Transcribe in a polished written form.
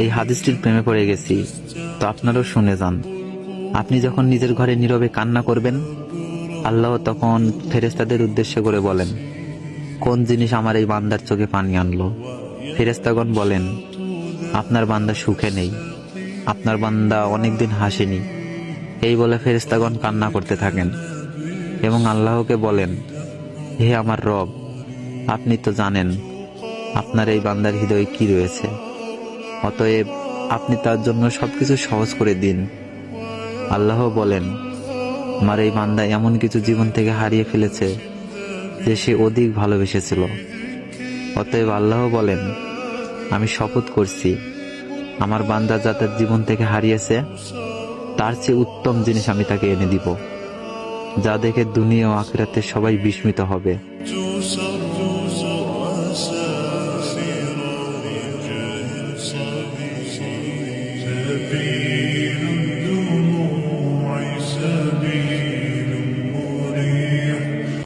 এই হাদিসটির প্রেমে পড়ে গেছি, তো আপনারাও শুনে যান। আপনি যখন নিজের ঘরে নীরবে কান্না করবেন, আল্লাহ তখন ফেরেশতাদের উদ্দেশ্য করে বলেন, কোন জিনিস আমার এই বান্দার চোখে পানি আনলো? ফেরেশতাগণ বলেন, আপনার বান্দা সুখে নেই, আপনার বান্দা অনেকদিন হাসেনি। এই বলে ফেরেশতাগণ কান্না করতে থাকেন এবং আল্লাহকে বলেন, হে আমার রব, আপনি তো জানেন আপনার এই বান্দার হৃদয়ে কি রয়েছে, অতএব আপনি তার জন্য সবকিছু সহজ করে দিন। আল্লাহ বলেন, আমার এই বান্দা এমন কিছু জীবন থেকে হারিয়ে ফেলেছে যে সে অধিক ভালোবেসেছিল। অতএব আল্লাহ বলেন, আমি শপথ করছি, আমার বান্দা যা তার জীবন থেকে হারিয়েছে তার চেয়ে উত্তম জিনিস আমি তাকে এনে দিব, যা দেখে দুনিয়া ও আখিরাতে সবাই বিস্মিত হবে।